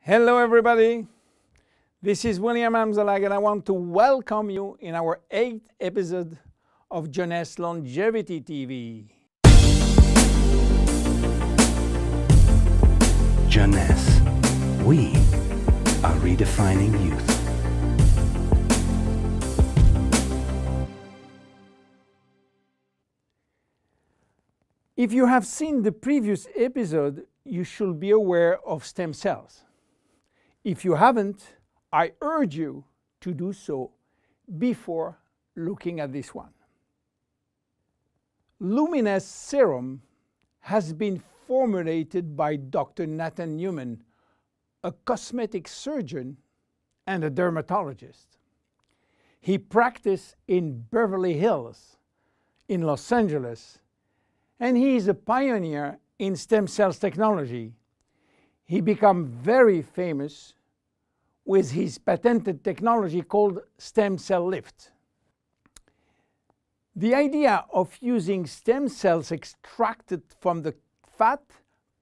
Hello everybody, this is William Amzalag and I want to welcome you in our 8th episode of Jeunesse Longevity TV. Jeunesse, we are redefining youth. If you have seen the previous episode, you should be aware of stem cells. If you haven't, I urge you to do so before looking at this one. Luminesce serum has been formulated by Dr. Nathan Newman, a cosmetic surgeon and a dermatologist. He practiced in Beverly Hills, in Los Angeles, and he is a pioneer in stem cells technology. He became very famous with his patented technology called stem cell lift. The idea of using stem cells extracted from the fat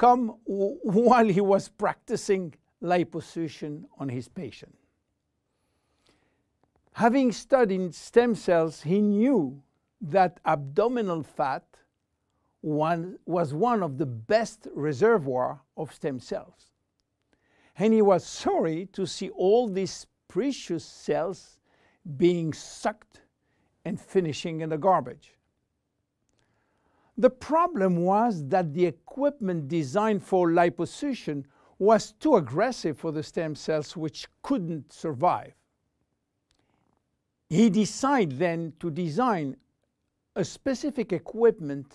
came while he was practicing liposuction on his patient. Having studied stem cells, he knew that abdominal fat was one of the best reservoirs of stem cells. And he was sorry to see all these precious cells being sucked and finishing in the garbage. The problem was that the equipment designed for liposuction was too aggressive for the stem cells, which couldn't survive. He decided then to design a specific equipment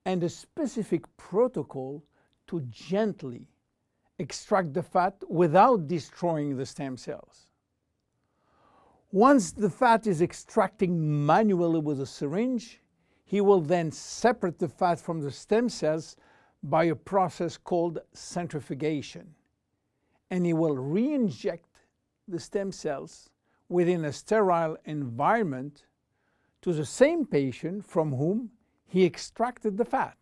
and a specific protocol to gently extract the fat without destroying the stem cells. Once the fat is extracted manually with a syringe, he will then separate the fat from the stem cells by a process called centrifugation. And he will re-inject the stem cells within a sterile environment to the same patient from whom he extracted the fat.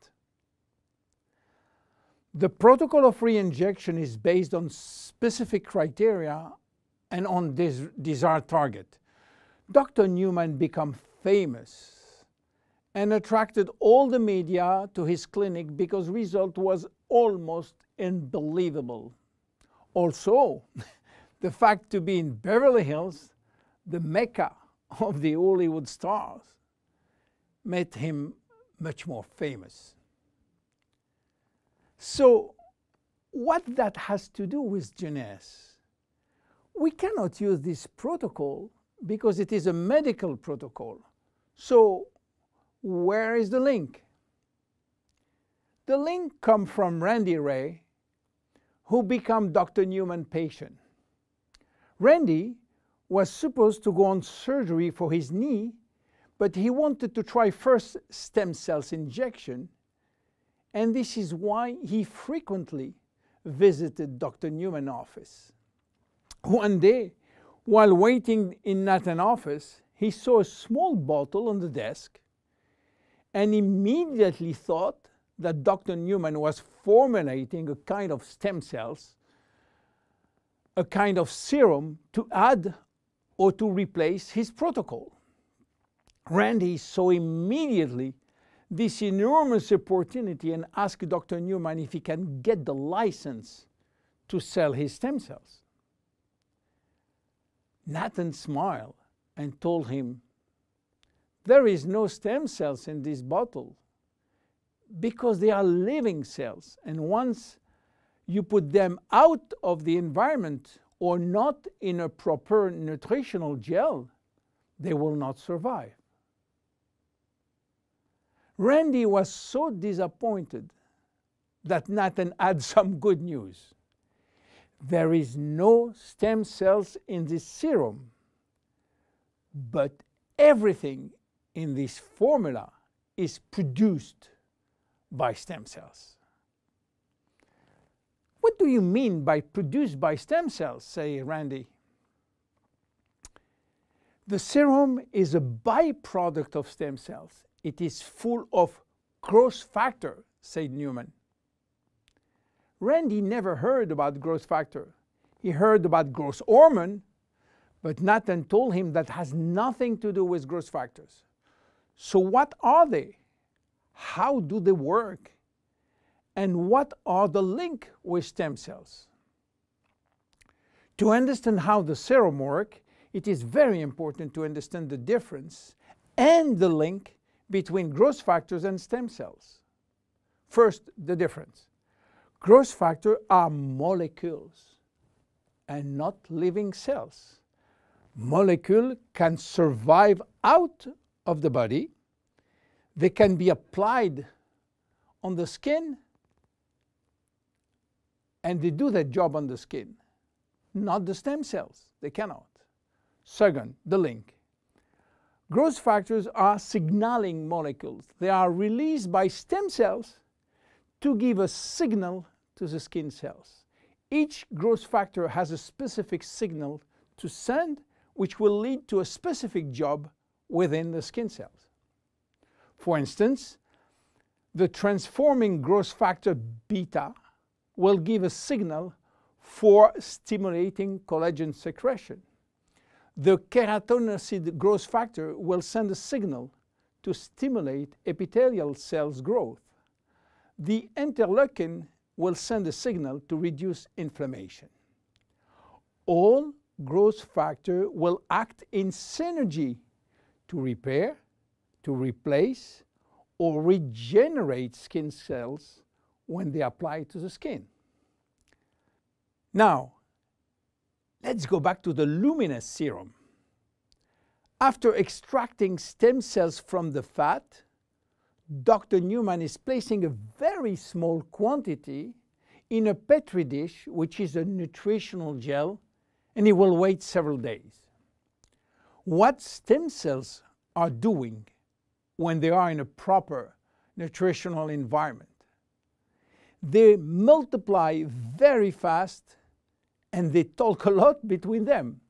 The protocol of re-injection is based on specific criteria and on this desired target. Dr. Newman became famous and attracted all the media to his clinic because the result was almost unbelievable. Also, the fact to be in Beverly Hills, the mecca of the Hollywood stars, made him much more famous. So, what that has to do with Jeunesse? We cannot use this protocol because it is a medical protocol. So, where is the link? The link comes from Randy Ray, who became Dr. Newman's patient. Randy was supposed to go on surgery for his knee, but he wanted to try first stem cells injection, and this is why he frequently visited Dr. Newman's office. One day, while waiting in Nathan's office, he saw a small bottle on the desk and immediately thought that Dr. Newman was formulating a kind of stem cells, a kind of serum to add or to replace his protocol. Randy saw immediately this enormous opportunity and asked Dr. Newman if he can get the license to sell his stem cells. Nathan smiled and told him, "There is no stem cells in this bottle because they are living cells, and once you put them out of the environment or not in a proper nutritional gel, they will not survive." Randy was so disappointed that Nathan had some good news. There is no stem cells in this serum, but everything in this formula is produced by stem cells. What do you mean by produced by stem cells, say Randy? The serum is a byproduct of stem cells. It is full of growth factor, said Newman. Randy never heard about growth factor. He heard about growth hormone, but Nathan told him that has nothing to do with growth factors. So what are they? How do they work? And what are the link with stem cells? To understand how the serum works, it is very important to understand the difference and the link between growth factors and stem cells. First, the difference. Growth factors are molecules and not living cells. Molecules can survive out of the body. They can be applied on the skin, and they do that job on the skin. Not the stem cells. They cannot. Second, the link. Growth factors are signaling molecules. They are released by stem cells to give a signal to the skin cells. Each growth factor has a specific signal to send, which will lead to a specific job within the skin cells. For instance, the transforming growth factor beta will give a signal for stimulating collagen secretion. The keratinocyte growth factor will send a signal to stimulate epithelial cells growth. The interleukin will send a signal to reduce inflammation. All growth factors will act in synergy to repair, to replace, or regenerate skin cells when they apply to the skin. Now, let's go back to the Luminesce serum. After extracting stem cells from the fat, Dr. Newman is placing a very small quantity in a petri dish, which is a nutritional gel, and he will wait several days. What stem cells are doing when they are in a proper nutritional environment? They multiply very fast and they talk a lot between them.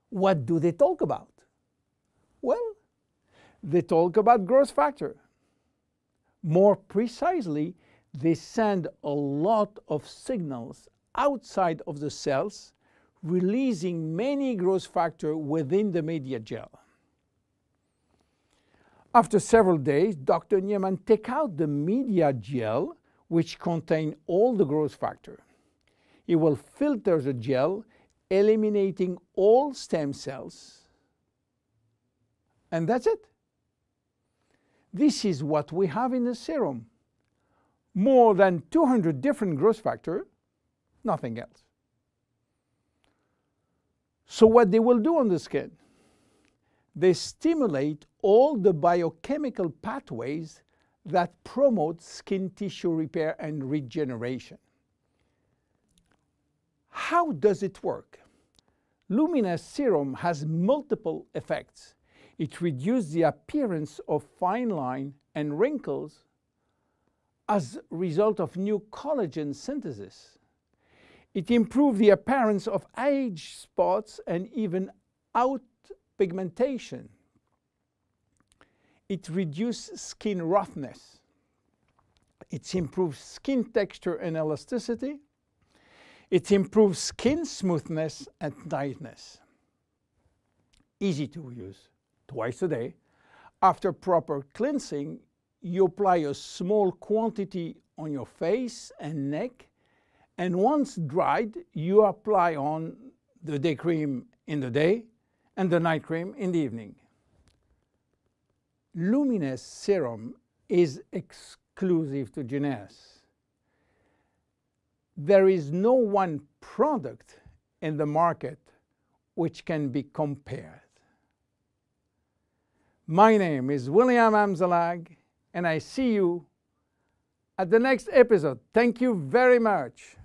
What do they talk about? Well, they talk about growth factor. More precisely, they send a lot of signals outside of the cells, releasing many growth factors within the media gel. After several days, Dr. Newman takes out the media gel, which contains all the growth factor. He will filter the gel, eliminating all stem cells. And that's it. This is what we have in the serum. More than 200 different growth factors, nothing else. So what they will do on the skin? They stimulate all the biochemical pathways that promote skin tissue repair and regeneration. How does it work? Luminesce serum has multiple effects. It reduces the appearance of fine lines and wrinkles as a result of new collagen synthesis. It improves the appearance of age spots and even out pigmentation. It reduces skin roughness. It improves skin texture and elasticity. It improves skin smoothness and tightness. Easy to use. Twice a day. After proper cleansing, you apply a small quantity on your face and neck, and once dried, you apply on the day cream in the day and the night cream in the evening. Luminesce serum is exclusive to Jeunesse. There is no one product in the market which can be compared. My name is William Amzalag, and I see you at the next episode. Thank you very much.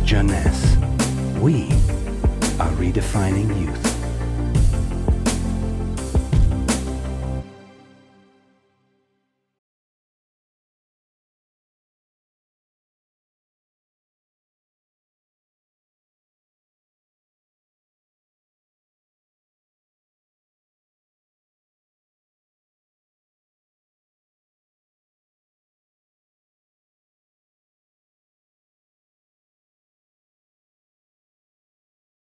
Jeunesse. We are redefining youth.